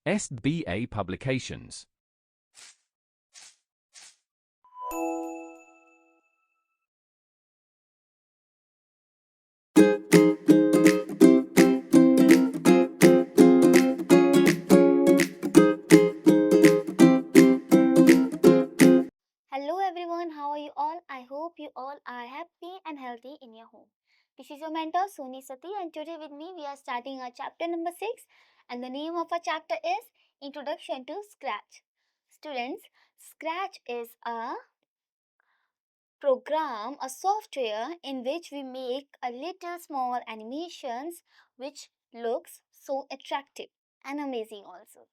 SBA Publications. Hello everyone, how are you all? I hope you all are happy and healthy in your home. This is your mentor Suni Sati, and today with me we are starting our chapter number 6, and the name of our chapter is Introduction to Scratch. Students, Scratch is a program, a software in which we make a little small animations which looks so attractive and amazing also.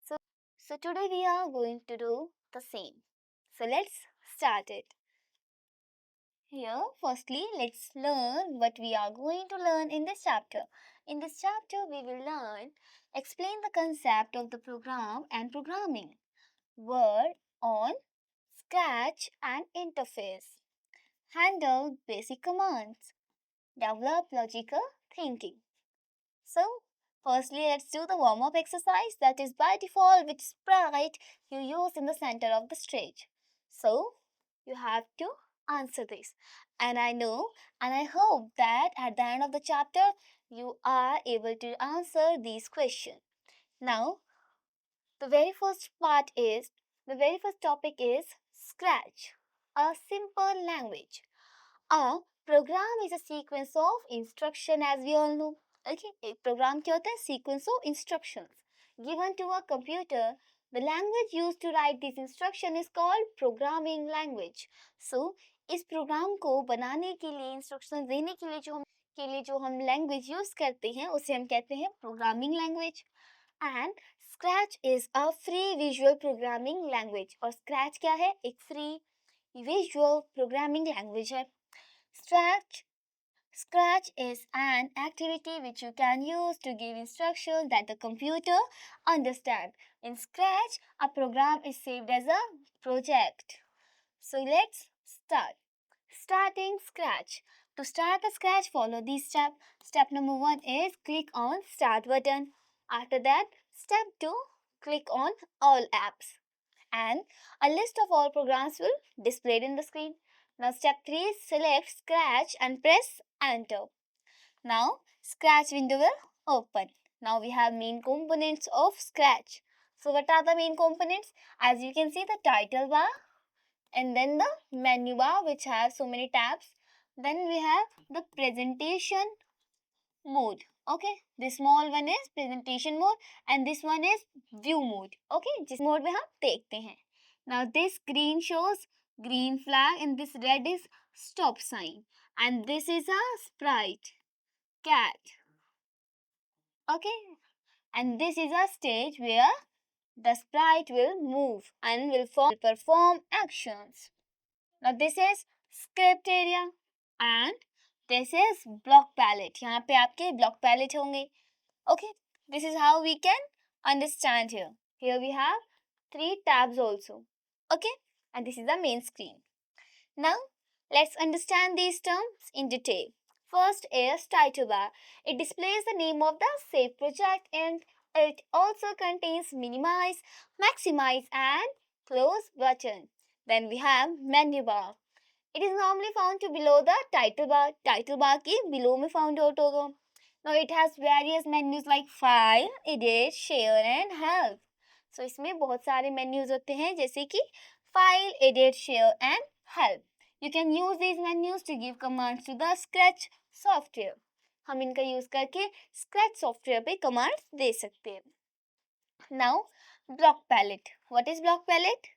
So today we are going to do the same. So let's start it. Here, firstly, let's learn what we are going to learn in this chapter. In this chapter, we will explain the concept of the program and programming, word on, scratch and interface, handle basic commands, develop logical thinking. So, firstly, let's do the warm up exercise that is by default with sprite you use in the center of the stage. So, you have to answer this. And I know and I hope that at the end of the chapter you are able to answer these questions. Now, the very first part is the very first topic is Scratch, a simple language. A program is a sequence of instruction as we all know. Okay, एक program क्या होता है? Sequence of instructions given to a computer. The language used to write this instruction is called programming language. So इस program को बनाने के लिए instructions देने के लिए जो हम language use करते हैं उसे हम कहते हैं programming language. And Scratch is a free visual programming language. और Scratch क्या है? एक free visual programming language है. Scratch is an activity which you can use to give instructions that the computer understands. In Scratch, a program is saved as a project. So let's start. Starting Scratch. To start a Scratch, follow these steps. Step number 1 is click on Start button. After that, step 2, click on All Apps. And a list of all programs will display in the screen. Now step 3 is select Scratch and press Enter. Now Scratch window will open. Now we have main components of Scratch. So what are the main components? As you can see, the title bar and then the menu bar which has so many tabs. Then we have the presentation mode. Okay, this small one is presentation mode and this one is view mode. Okay, जिस mode में हम देखते हैं. Now this green shows green flag and this red is stop sign and this is a sprite cat. Okay, and this is a stage where the sprite will move and will perform actions. Now this is script area and this is block palette. यहाँ पे आपके block palette होंगे. Okay, this is how we can understand here. Here we have 3 tabs also. Okay, and this is the main screen. Now, let's understand these terms in detail. First is title bar. It displays the name of the saved project and it also contains minimize, maximize and close button. Then we have menu bar. It is normally found to below the title bar. Title bar की below में found out होगा. Now it has various menus like file, edit, share and help. So इसमें बहुत सारे menus होते हैं जैसे कि file, edit, share and help. You can use these menus to give commands to the Scratch software. हम इनका use करके Scratch software पे commands दे सकते हैं. Now block palette. What is block palette?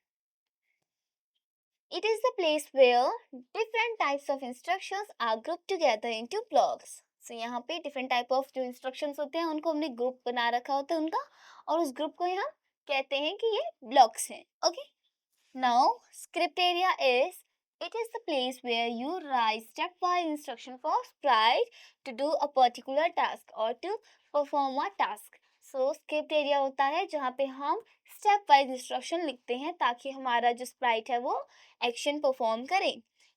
It is the place where different types of instructions are grouped together into blocks. So यहाँ पे different type of जो instructions होते हैं उनको हमने group बना रखा होता है उनका और उस group को यहाँ कहते हैं कि ये blocks हैं. Okay? Now script area is it is the place where you write stepwise instruction for sprite to do a particular task or to perform a task. So script area होता है जहाँ पे हम स्टेप वाइज इंस्ट्रक्शन लिखते हैं ताकि हमारा जो स्प्राइट है वो एक्शन परफॉर्म करे.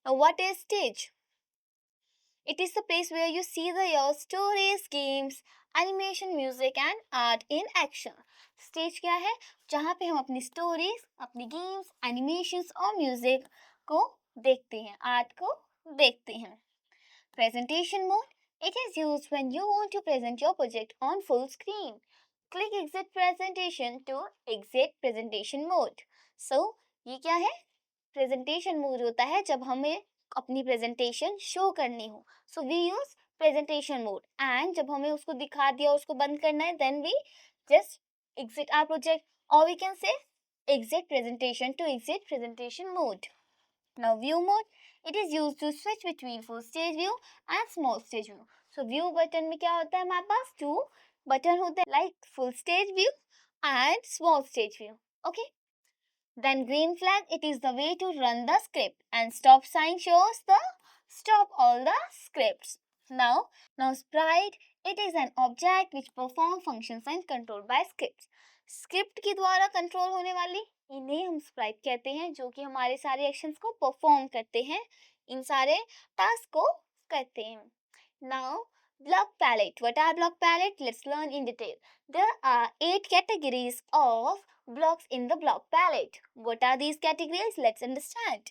Now what is stage? It is the place where you see your stories, games, animation, music and art in action. Stage क्या है? जहाँ पे हम अपनी स्टोरीज, अपनी गेम्स, एनिमेशंस और म्यूजिक को देखते हैं, आर्ट को देखते हैं. Presentation mode. It is used when you want to present your project on full screen. Click exit presentation to exit presentation mode. So, ये क्या है? Presentation mode होता है जब हमें अपनी presentation show करनी हो. So, we use presentation mode. And जब हमें उसको दिखा दिया, उसको बंद करना है, then we just exit our project. Or we can say exit presentation to exit presentation mode. Now view mode, it is used to switch between full stage view and small stage view. So view button में क्या होता है हमारे पास? Two button होते हैं like full stage view and small stage view. Okay. Then green flag, it is the way to run the script, and stop sign shows the stop all the scripts. Now sprite, it is an object which perform functions and controlled by scripts. Script के द्वारा control होने वाली इन्हें हम Sprite कहते हैं, जो कि हमारे सारे एक्शंस को परफॉर्म करते हैं, इन सारे टास्क को करते हैं. Now block palette. What are block palette? Let's learn in detail. There are 8 categories of blocks in the block palette. What are these categories? Let's understand.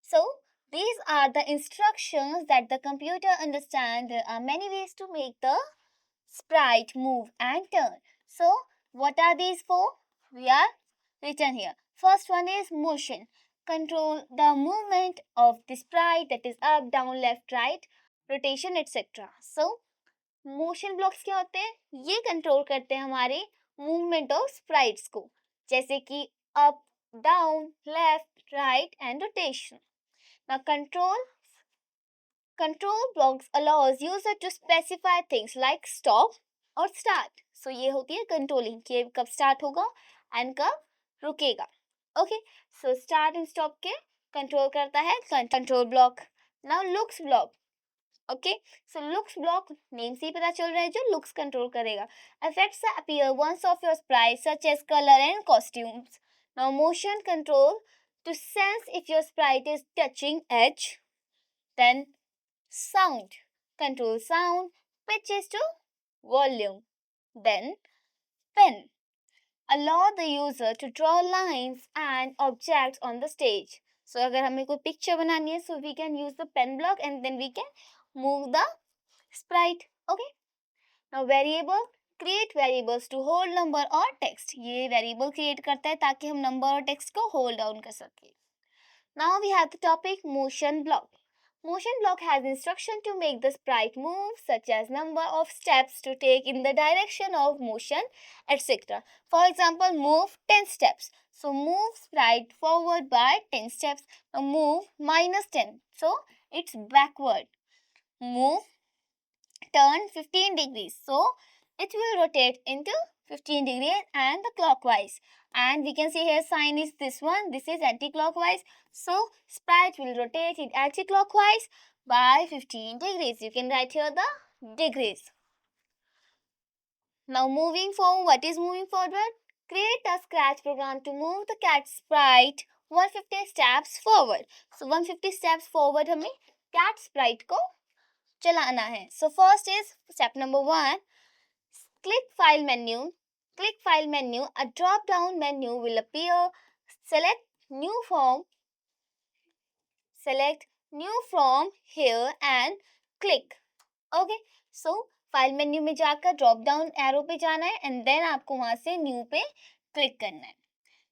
So, these are the instructions that the computer understands. There are many ways to make the sprite move and turn. So, what are these for? We are written here. First one is motion. Control the movement of the sprite, that is up, down, left, right, rotation, etc. So, motion blocks क्या होते हैं? ये control करते हैं हमारे movement of sprites को, जैसे कि up, down, left, right and rotation. Now control blocks allows user to specify things like stop और start. So ये होती है कंट्रोलिंग, कि कब स्टार्ट होगा एंड कब रुकेगा. Okay, so start and stop के कंट्रोल करता है control block. Now looks block. Okay, so looks block name से ही पता चल रहा है जो लुक्स कंट्रोल करेगा. Effects appearance of your sprite such as colour and costumes. Now motion control to sense if your sprite is touching edge. Then sound, control sound, pitches to volume. Then pen, allow the user to draw lines and objects on the stage. So अगर हमें कोई picture बनानी है, so we can use the pen block and then we can move the sprite. Okay. Now variable, create variables to hold number or text. ये variable create करता है ताकि हम number और text को hold down कर सकें. Now we have the topic motion block. Motion block has instruction to make the sprite move, such as number of steps to take in the direction of motion, etc. For example, move 10 steps. So move sprite forward by 10 steps. Now move minus 10. So it's backward. Move, turn 15 degrees. So it will rotate into 15 degrees and the clockwise. And we can see here sign is this one. This is anti-clockwise. So sprite will rotate it anti-clockwise by 15 degrees. You can write here the degrees. Now moving forward, what is moving forward? Create a scratch program to move the cat sprite 150 steps forward. So 150 steps forward हमें cat sprite को चलाना है. So first is step number 1. Click file menu. Click file menu. A drop down menu will appear. Select new form. Select new from here and click. Okay. So file menu में जाकर drop down arrow पे जाना है and then आपको वहां से new पे click करना है.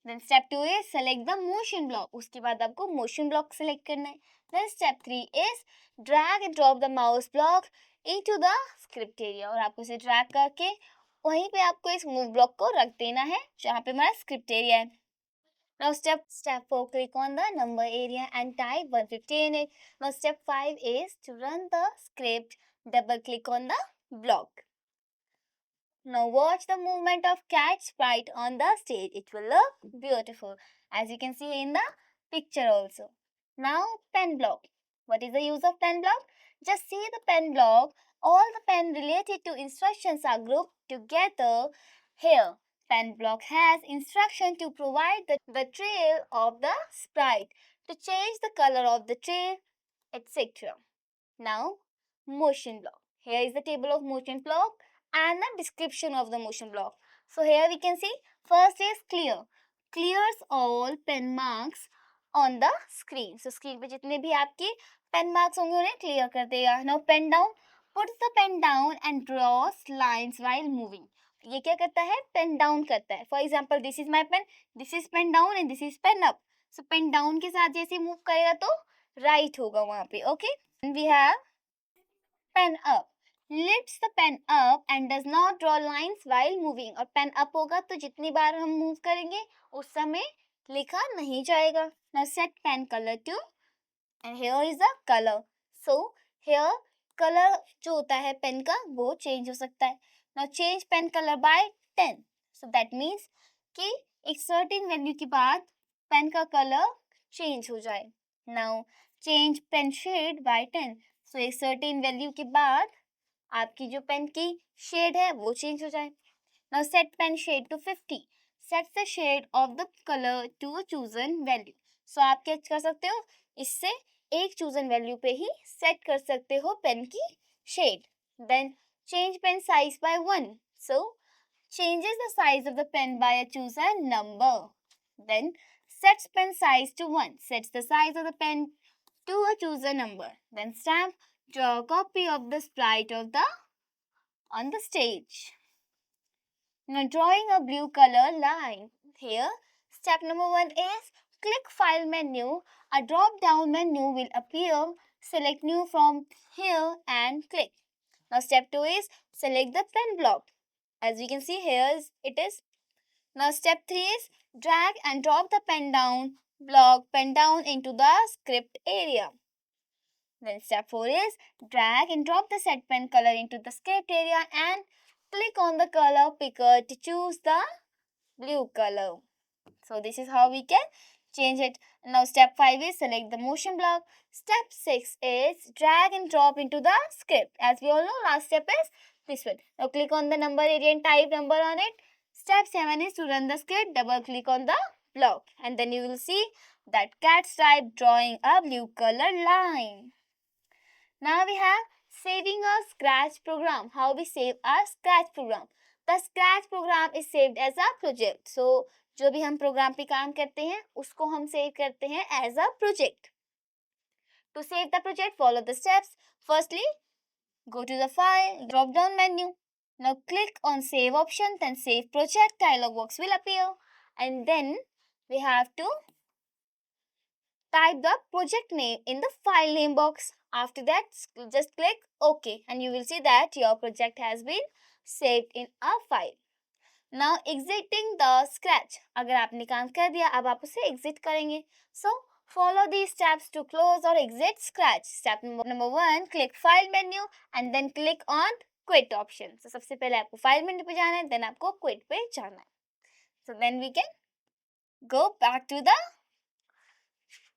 Then step 2 is select the motion block. उसके बाद आपको मोशन ब्लॉक सेलेक्ट करना है. Then step 3 is drag and drop the mouse block into the script area. और आपको इसे ड्रैग करके वहीं पे आपको इस मूव ब्लॉक को रख देना है जहाँ पे हमारा स्क्रिप्ट एरिया है. Now step 4, click on the number area and type 150 in it. Now step 5 is to run the script. Double click on the block. Now watch the movement of cat sprite on the stage. It will look beautiful, as you can see in the picture also. Now pen block. What is the use of pen block? Just see the pen block. All the pen related to instructions are grouped together here. Pen block has instruction to provide the trail of the sprite, to change the color of the trail, etc. Now motion block. Here is the table of motion block and the description of the motion block. So here we can see first is clear. Clears all pen marks on the screen. So screen पे जितने भी आपके pen marks होंगे उन्हें clear कर देगा. Now pen down. Puts the pen down and draws lines while moving. ये क्या करता है? Pen down करता है. For example, this is my pen. This is pen down and this is pen up. So pen down के साथ जैसे move करेगा तो right होगा वहाँ पे. Okay. And we have pen up. Lifts the pen up and does not draw lines while moving. और pen up होगा तो जितनी बार हम move करेंगे उस समय लिखा नहीं जाएगा. Now set pen color to, and here is the color. So here color जो होता है pen का वो change हो सकता है. Now change pen color by 10. So that means कि एक certain value के बाद pen का color change हो जाए. Now change pen shade by 10. So एक certain value के बाद आपकी जो पेन की शेड है वो चेंज हो जाए. Now set pen shade to 50. Set the shade of the color to a chosen value. So आप क्या कर सकते हो? इससे एक chosen value पे ही set कर सकते हो पेन की shade. Then change pen size by 1. So changes the size of the pen by a chosen number. Then sets pen size to 1. Sets the size of the pen to a chosen number. Then stamp. Draw a copy of the sprite of the on the stage. Now drawing a blue color line. Here, step number 1 is click File menu. A drop down menu will appear. Select New from here and click. Now step 2 is select the pen block. As we can see here it is. Now step 3 is drag and drop the pen down into the script area. Then step 4 is drag and drop the set pen color into the script area and click on the color picker to choose the blue color. So this is how we can change it. Now step 5 is select the motion block. Step 6 is drag and drop into the script. As we all know, last step is this one. Now click on the number area and type number on it. Step 7 is to run the script. Double click on the block and then you will see that cat's type drawing a blue color line. Now we have saving a Scratch program. How we save a Scratch program? The Scratch program is saved as a project. So जो भी हम programme पे काम करते हैं उसको हम save करते हैं as a project. To save the project, follow the steps. Firstly, go to the file, drop down menu. Now click on save option, then save project dialog box will appear. And then we have to type the project name in the file name box. After that, just click OK and you will see that your project has been saved in a file. Now exiting the Scratch. अगर आपने काम कर दिया अब आप उसे exit करेंगे. So follow these steps to close or exit Scratch. Step number 1, click File menu and then click on Quit option. So सबसे पहले आपको File menu पे जाना है, then आपको Quit पे जाना है. So then we can go back to the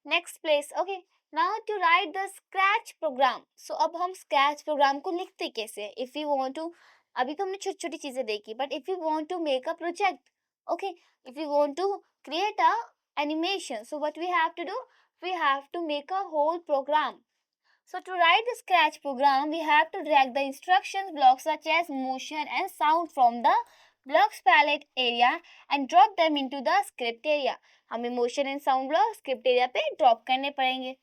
next place. Okay. Now to write the Scratch program. So अब हम Scratch program को लिखते कैसे? If we want to, अभी तो हमने छोटी छोटी चीजें देखी, but if you want to make a project, okay, if you want to create a animation, so what we have to do? We have to make a whole program. So to write the Scratch program, we have to drag the instructions blocks such as motion and sound from the blocks palette area and drop them into the script area. हमें motion and sound block script area पे drop करने पड़ेंगे.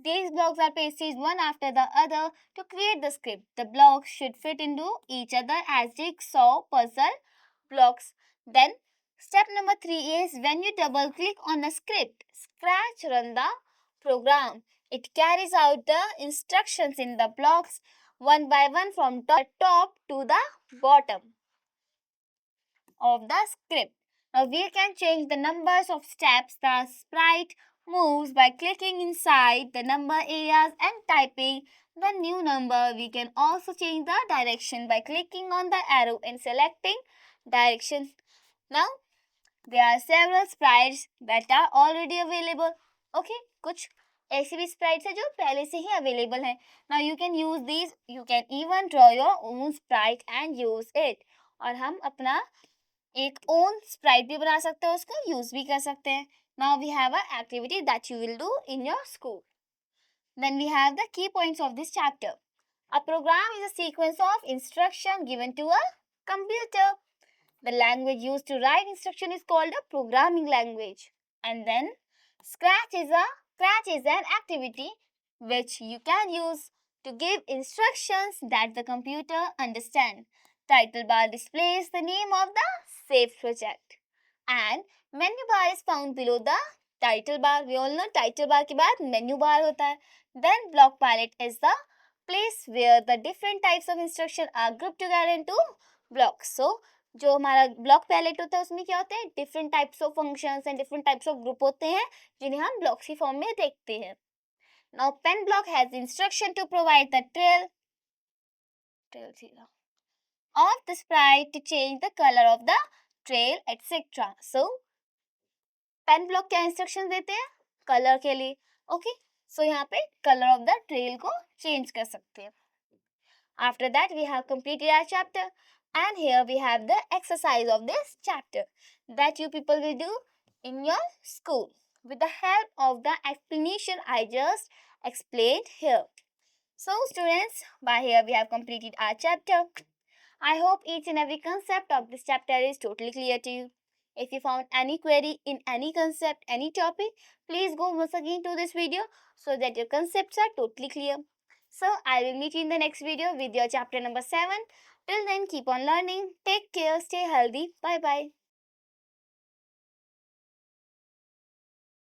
These blocks are pasted one after the other to create the script. The blocks should fit into each other as jigsaw puzzle blocks. Then step number 3 is when you double click on a script, Scratch run the program. It carries out the instructions in the blocks one by one from top to the bottom of the script. Now we can change the numbers of steps the sprite moves by clicking inside the number areas and typing the new number. We can also change the direction by clicking on the arrow and selecting direction. Now there are several sprites that are already available. Okay, कुछ ऐसे भी sprites है जो पहले से ही available है. Now you can use these. You can even draw your own sprite and use it. और हम अपना एक own sprite भी बना सकते हैं, उसको use भी कर सकते हैं. Now we have an activity that you will do in your school. Then we have the key points of this chapter. A program is a sequence of instruction given to a computer. The language used to write instruction is called a programming language. And then Scratch is an activity which you can use to give instructions that the computer understands. Title bar displays the name of the saved project. And menu bar is found below the title bar. We all know title bar के बाद menu bar होता है. Then block palette is the place where the different types of instruction are grouped together into blocks. So जो हमारा block palette होता है उसमें क्या होते हैं different types of functions and different types of group होते हैं जिन्हें हम ब्लॉक्स की फॉर्म में देखते हैं. Now pen block has instruction to provide the trail of the sprite to change the color of the trail etc. So pen block क्या instruction देते हैं कलर के लिए. ओके सो यहाँ पे कलर ऑफ द ट्रेल को change कर सकते हैं. After that, we have completed our chapter, and here we have the exercise of this chapter that you people will do in your school with the help of the explanation I just explained here. So, students, by here we have completed our chapter. I hope each and every concept of this chapter is totally clear to you. If you found any query in any concept, any topic, please go once again to this video so that your concepts are totally clear. So, I will meet you in the next video with your chapter number 7. Till then, keep on learning. Take care. Stay healthy. Bye-bye.